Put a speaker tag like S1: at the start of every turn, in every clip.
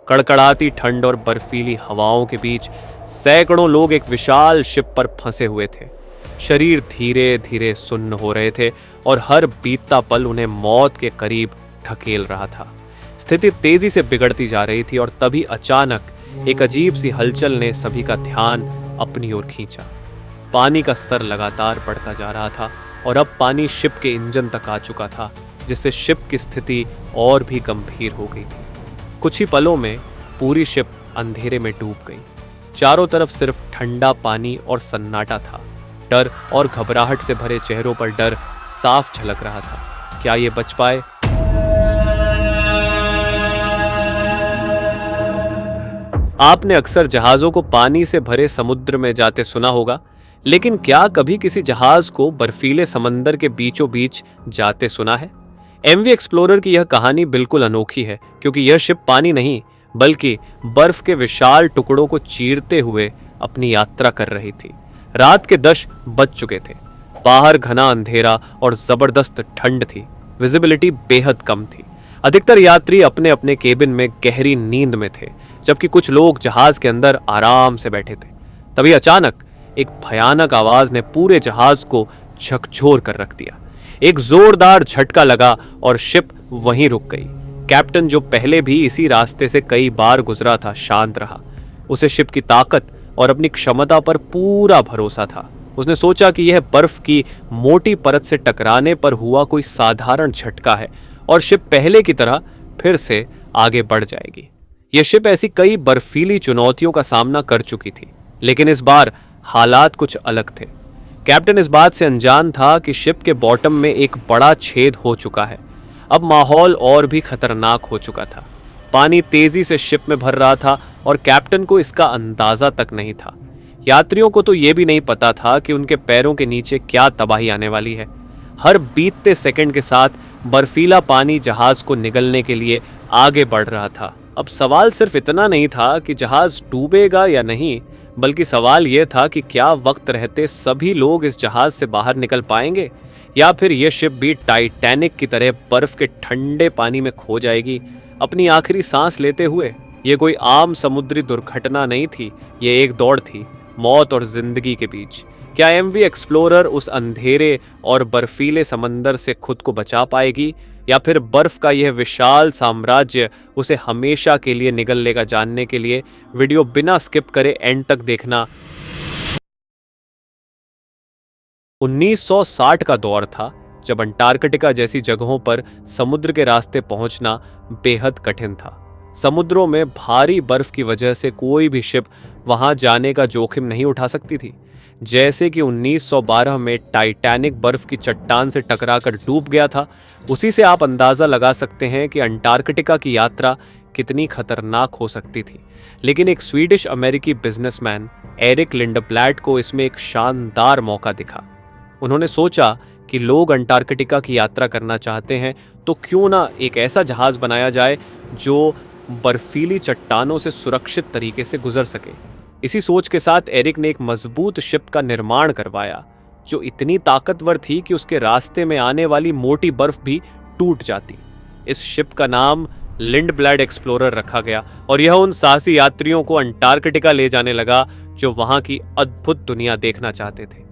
S1: कड़कड़ाती ठंड और बर्फीली हवाओं के बीच सैकड़ों लोग एक विशाल शिप पर फंसे हुए थे। शरीर धीरे धीरे सुन्न हो रहे थे और हर बीतता पल उन्हें मौत के करीब धकेल रहा था। स्थिति तेजी से बिगड़ती जा रही थी और तभी अचानक एक अजीब सी हलचल ने सभी का ध्यान अपनी ओर खींचा। पानी का स्तर लगातार बढ़ता जा रहा था और अब पानी शिप के इंजन तक आ चुका था, जिससे शिप की स्थिति और भी गंभीर हो गई थी। कुछ ही पलों में पूरी शिप अंधेरे में डूब गई। चारों तरफ सिर्फ ठंडा पानी और सन्नाटा था। डर और घबराहट से भरे चेहरों पर डर साफ झलक रहा था। क्या ये बच पाए? आपने अक्सर जहाजों को पानी से भरे समुद्र में जाते सुना होगा, लेकिन क्या कभी किसी जहाज को बर्फीले समंदर के बीचों बीच जाते सुना है? एमवी एक्सप्लोरर की यह कहानी बिल्कुल अनोखी है, क्योंकि यह शिप पानी नहीं बल्कि बर्फ के विशाल टुकड़ों को चीरते हुए अपनी यात्रा कर रही थी। रात के 10 बज चुके थे। बाहर घना अंधेरा और जबरदस्त ठंड थी। विजिबिलिटी बेहद कम थी। अधिकतर यात्री अपने अपने केबिन में गहरी नींद में थे, जबकि कुछ लोग जहाज के अंदर आराम से बैठे थे। तभी अचानक एक भयानक आवाज ने पूरे जहाज को झकझोर कर रख दिया। एक जोरदार झटका लगा और शिप वहीं रुक गई। कैप्टन, जो पहले भी इसी रास्ते से कई बार गुजरा था, शांत रहा। उसे शिप की ताकत और अपनी क्षमता पर पूरा भरोसा था। उसने सोचा कि यह बर्फ की मोटी परत से टकराने पर हुआ कोई साधारण झटका है और शिप पहले की तरह फिर से आगे बढ़ जाएगी। यह शिप ऐसी कई बर्फीली चुनौतियों का सामना कर चुकी थी, लेकिन इस बार हालात कुछ अलग थे। कैप्टन इस बात से अनजान था कि शिप के बॉटम में एक बड़ा छेद हो चुका है। अब माहौल और भी खतरनाक हो चुका था। पानी तेजी से शिप में भर रहा था और कैप्टन को इसका अंदाजा तक नहीं था। यात्रियों को तो यह भी नहीं पता था कि उनके पैरों के नीचे क्या तबाही आने वाली है। हर बीतते सेकंड के साथ बर्फीला पानी जहाज को निगलने के लिए आगे बढ़ रहा था। अब सवाल सिर्फ इतना नहीं था कि जहाज डूबेगा या नहीं, बल्कि सवाल यह था कि क्या वक्त रहते सभी लोग इस जहाज से बाहर निकल पाएंगे, या फिर यह शिप भी टाइटैनिक की तरह बर्फ के ठंडे पानी में खो जाएगी अपनी आखिरी सांस लेते हुए। यह कोई आम समुद्री दुर्घटना नहीं थी, यह एक दौड़ थी मौत और जिंदगी के बीच। क्या एमवी एक्सप्लोरर उस अंधेरे और बर्फीले समंदर से खुद को बचा पाएगी, या फिर बर्फ का यह विशाल साम्राज्य उसे हमेशा के लिए निगल लेगा? जानने के लिए वीडियो बिना स्किप करे एंड तक देखना। 1960 का दौर था, जब अंटार्कटिका जैसी जगहों पर समुद्र के रास्ते पहुंचना बेहद कठिन था। समुद्रों में भारी बर्फ की वजह से कोई भी शिप वहां जाने का जोखिम नहीं उठा सकती थी। जैसे कि 1912 में टाइटैनिक बर्फ की चट्टान से टकराकर डूब गया था, उसी से आप अंदाजा लगा सकते हैं कि अंटार्कटिका की यात्रा कितनी खतरनाक हो सकती थी। लेकिन एक स्वीडिश अमेरिकी बिजनेसमैन एरिक लिंडब्लैट को इसमें एक शानदार मौका दिखा। उन्होंने सोचा कि लोग अंटार्कटिका की यात्रा करना चाहते हैं, तो क्यों ना एक ऐसा जहाज बनाया जाए जो बर्फीली चट्टानों से सुरक्षित तरीके से गुजर सके। इसी सोच के साथ एरिक ने एक मजबूत शिप का निर्माण करवाया, जो इतनी ताकतवर थी कि उसके रास्ते में आने वाली मोटी बर्फ भी टूट जाती। इस शिप का नाम लिंडब्लैड एक्सप्लोरर रखा गया और यह उन साहसी यात्रियों को अंटार्कटिका ले जाने लगा जो वहां की अद्भुत दुनिया देखना चाहते थे।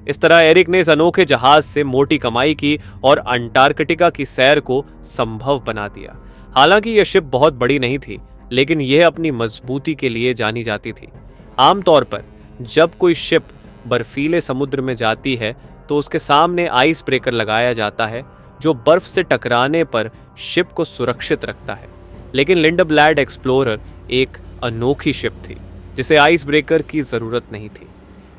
S1: इस तरह एरिक ने इस अनोखे जहाज से मोटी कमाई की और अंटार्कटिका की सैर को संभव बना दिया। हालांकि यह शिप बहुत बड़ी नहीं थी, लेकिन यह अपनी मजबूती के लिए जानी जाती थी। आमतौर पर जब कोई शिप बर्फीले समुद्र में जाती है तो उसके सामने आइस ब्रेकर लगाया जाता है, जो बर्फ से टकराने पर शिप को सुरक्षित रखता है। लेकिन लिंडब्लैड एक्सप्लोरर एक अनोखी शिप थी, जिसे आइस ब्रेकर की जरूरत नहीं थी।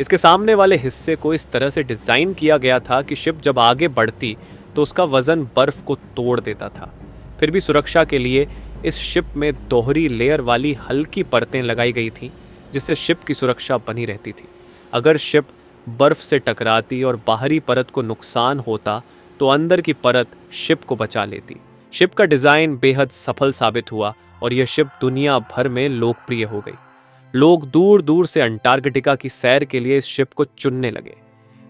S1: इसके सामने वाले हिस्से को इस तरह से डिजाइन किया गया था कि शिप जब आगे बढ़ती तो उसका वजन बर्फ को तोड़ देता था। फिर भी सुरक्षा के लिए इस शिप में दोहरी लेयर वाली हल्की परतें लगाई गई थीं, जिससे शिप की सुरक्षा बनी रहती थी। अगर शिप बर्फ से टकराती और बाहरी परत को नुकसान होता तो अंदर की परत शिप को बचा लेती। शिप का डिजाइन बेहद सफल साबित हुआ और यह शिप दुनिया भर में लोकप्रिय हो गई। लोग दूर दूर से अंटार्कटिका की सैर के लिए इस शिप को चुनने लगे।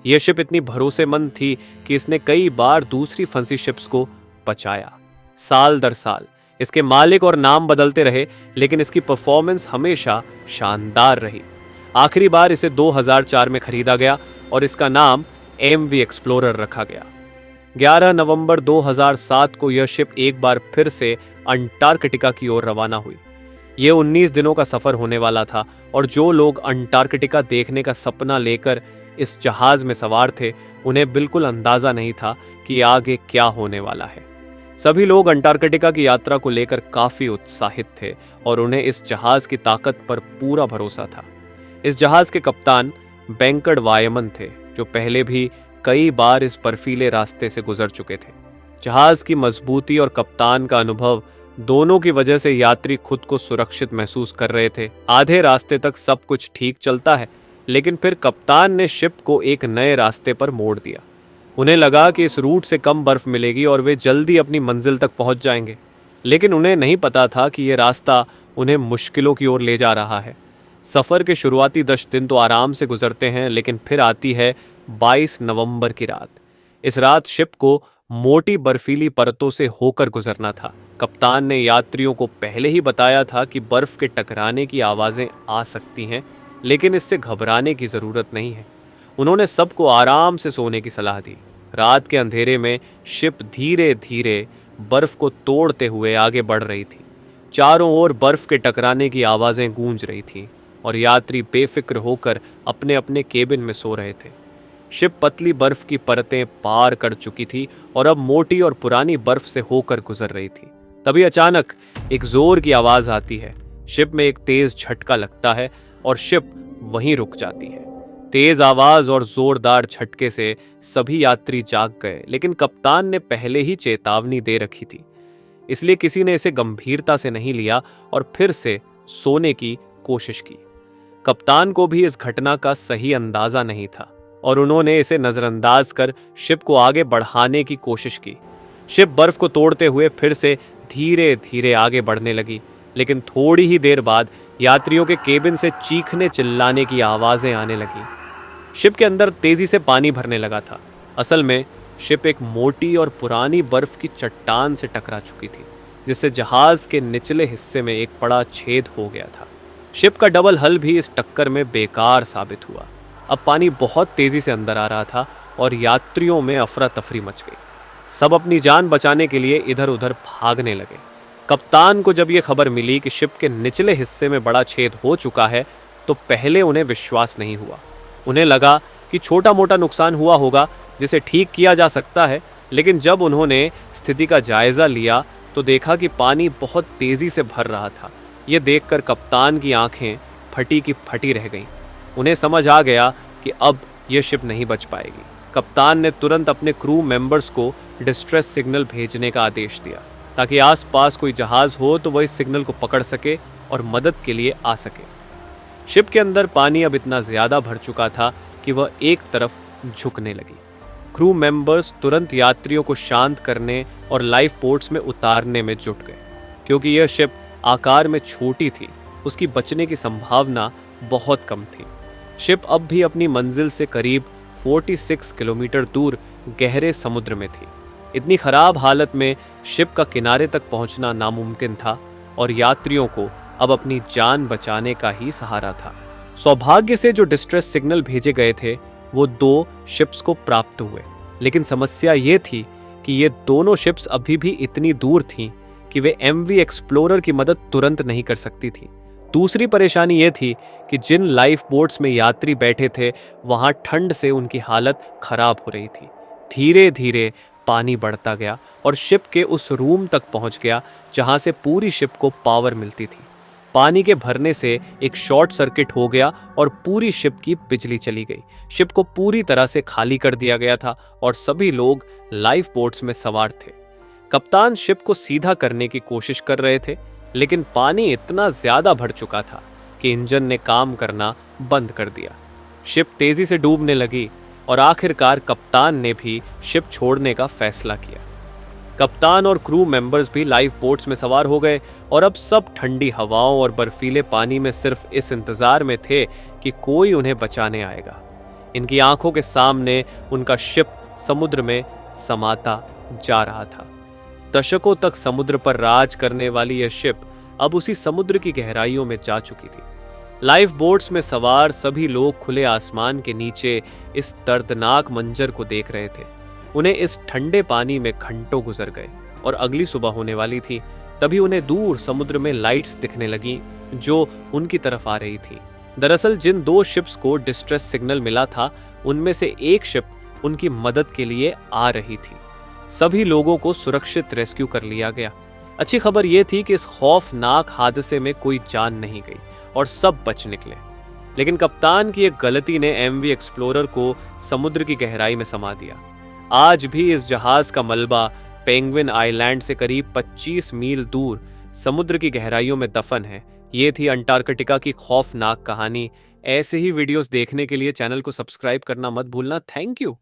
S1: यह शिप इतनी भरोसेमंद थी कि इसने कई बार दूसरी फंसी शिप्स को बचाया। साल दर साल इसके मालिक और नाम बदलते रहे, लेकिन इसकी परफॉर्मेंस हमेशा शानदार रही। आखिरी बार इसे 2004 में खरीदा गया और इसका नाम MV एक्सप्लोरर रखा गया। 11 नवंबर 2007 को यह शिप एक बार फिर से अंटार्कटिका की ओर रवाना हुई। यह 19 दिनों का सफर होने वाला था और जो लोग अंटार्कटिका देखने का सपना लेकर इस जहाज में सवार थे, उन्हें बिल्कुल अंदाजा नहीं था कि आगे क्या होने वाला है। सभी लोग अंटार्कटिका की यात्रा को लेकर काफी उत्साहित थे और उन्हें इस जहाज की ताकत पर पूरा भरोसा था। इस जहाज के कप्तान वेंकट वायमन थे, जो पहले भी कई बार इस बर्फीले रास्ते से गुजर चुके थे। जहाज की मजबूती और कप्तान का अनुभव दोनों की वजह से यात्री खुद को सुरक्षित महसूस कर रहे थे। आधे रास्ते तक सब कुछ ठीक चलता है, लेकिन फिर कप्तान ने शिप को एक नए रास्ते पर मोड़ दिया। उन्हें लगा कि इस रूट से कम बर्फ मिलेगी और वे जल्दी अपनी मंजिल तक पहुंच जाएंगे, लेकिन उन्हें नहीं पता था कि यह रास्ता उन्हें मुश्किलों की ओर ले जा रहा है। सफ़र के शुरुआती 10 दिन तो आराम से गुजरते हैं, लेकिन फिर आती है 22 नवंबर की रात। इस रात शिप को मोटी बर्फीली परतों से होकर गुजरना था। कप्तान ने यात्रियों को पहले ही बताया था कि बर्फ के टकराने की आवाज़ें आ सकती हैं, लेकिन इससे घबराने की ज़रूरत नहीं है। उन्होंने सबको आराम से सोने की सलाह दी। रात के अंधेरे में शिप धीरे धीरे बर्फ को तोड़ते हुए आगे बढ़ रही थी। चारों ओर बर्फ के टकराने की आवाज़ें गूंज रही थीं और यात्री बेफिक्र होकर अपने अपने केबिन में सो रहे थे। शिप पतली बर्फ की परतें पार कर चुकी थी और अब मोटी और पुरानी बर्फ से होकर गुजर रही थी। तभी अचानक एक जोर की आवाज़ आती है। शिप में एक तेज झटका लगता है और शिप वहीं रुक जाती है। तेज आवाज और जोरदार झटके से सभी यात्री जाग गए, लेकिन कप्तान ने पहले ही चेतावनी दे रखी थी, इसलिए किसी ने इसे गंभीरता से नहीं लिया और फिर से सोने की कोशिश की। कप्तान को भी इस घटना का सही अंदाजा नहीं था और उन्होंने इसे नजरअंदाज कर शिप को आगे बढ़ाने की कोशिश की। शिप बर्फ को तोड़ते हुए फिर से धीरे धीरे आगे बढ़ने लगी, लेकिन थोड़ी ही देर बाद यात्रियों के केबिन से चीखने चिल्लाने की आवाजें आने लगी। शिप के अंदर तेजी से पानी भरने लगा था। असल में शिप एक मोटी और पुरानी बर्फ की चट्टान से टकरा चुकी थी, जिससे जहाज के निचले हिस्से में एक बड़ा छेद हो गया था। शिप का डबल हल भी इस टक्कर में बेकार साबित हुआ। अब पानी बहुत तेजी से अंदर आ रहा था और यात्रियों में अफरा तफरी मच गई। सब अपनी जान बचाने के लिए इधर उधर भागने लगे। कप्तान को जब यह खबर मिली कि शिप के निचले हिस्से में बड़ा छेद हो चुका है, तो पहले उन्हें विश्वास नहीं हुआ। उन्हें लगा कि छोटा मोटा नुकसान हुआ होगा जिसे ठीक किया जा सकता है, लेकिन जब उन्होंने स्थिति का जायजा लिया तो देखा कि पानी बहुत तेजी से भर रहा था। यह देखकर कप्तान की आंखें फटी की फटी रह गईं। उन्हें समझ आ गया कि अब यह शिप नहीं बच पाएगी। कप्तान ने तुरंत अपने क्रू मेंबर्स को डिस्ट्रेस सिग्नल भेजने का आदेश दिया, ताकि आसपास कोई जहाज हो तो वह इस सिग्नल को पकड़ सके और मदद के लिए आ सके। शिप के अंदर पानी अब इतना ज्यादा भर चुका था कि वह एक तरफ झुकने लगी। क्रू मेंबर्स तुरंत यात्रियों को शांत करने और लाइफ बोट्स में उतारने में जुट गए। क्योंकि यह शिप आकार में छोटी थी, उसकी बचने की संभावना बहुत कम थी। शिप अब भी अपनी मंजिल से करीब 46 किलोमीटर दूर गहरे समुद्र में थी। इतनी खराब हालत में शिप का किनारे तक पहुंचना नामुमकिन था और यात्रियों को अब अपनी जान बचाने का ही सहारा था। सौभाग्य से जो डिस्ट्रेस सिग्नल भेजे गए थे वो 2 शिप्स को प्राप्त हुए, लेकिन समस्या ये थी कि ये दोनों शिप्स अभी भी इतनी दूर थीं कि वे MV एक्सप्लोरर की मदद तुरंत नहीं कर सकती थी। दूसरी परेशानी ये थी कि जिन लाइफ बोट्स में यात्री बैठे थे वहां ठंड से उनकी हालत खराब हो रही थी। धीरे धीरे पानी बढ़ता गया और शिप के उस रूम तक पहुंच गया जहां से पूरी शिप को पावर मिलती थी। पानी के भरने से एक शॉर्ट सर्किट हो गया और पूरी शिप की बिजली चली गई। शिप को पूरी तरह से खाली कर दिया गया था और सभी लोग लाइफ बोट्स में सवार थे। कप्तान शिप को सीधा करने की कोशिश कर रहे थे, लेकिन पानी इतना ज्यादा भर चुका था कि इंजन ने काम करना बंद कर दिया। शिप तेजी से डूबने लगी और आखिरकार कप्तान ने भी शिप छोड़ने का फैसला किया। कप्तान और क्रू मेंबर्स भी लाइफ बोट्स में सवार हो गए और अब सब ठंडी हवाओं और बर्फीले पानी में सिर्फ इस इंतजार में थे कि कोई उन्हें बचाने आएगा। इनकी आंखों के सामने उनका शिप समुद्र में समाता जा रहा था। दशकों तक समुद्र पर राज करने वाली यह शिप अब उसी समुद्र की गहराइयों में जा चुकी थी। लाइफ बोट्स में सवार सभी लोग खुले आसमान के नीचे इस दर्दनाक मंजर को देख रहे थे। उन्हें इस ठंडे पानी में घंटों गुजर गए और अगली सुबह होने वाली थी। तभी उन्हें दूर समुद्र में लाइट्स दिखने लगी जो उनकी तरफ आ रही थी। दरअसल जिन दो शिप्स को डिस्ट्रेस सिग्नल मिला था, उनमें से एक शिप उनकी मदद के लिए आ रही थी। सभी लोगों को सुरक्षित रेस्क्यू कर लिया गया। अच्छी खबर यह थी कि इस खौफनाक हादसे में कोई जान नहीं गई और सब बच निकले। लेकिन कप्तान की एक गलती ने एमवी एक्सप्लोरर को समुद्र की गहराई में समा दिया। आज भी इस जहाज का मलबा पेंगुइन आइलैंड से करीब 25 मील दूर समुद्र की गहराइयों में दफन है। ये थी अंटार्कटिका की खौफनाक कहानी। ऐसे ही वीडियोस देखने के लिए चैनल को सब्सक्राइब करना मत भूलना। Thank you.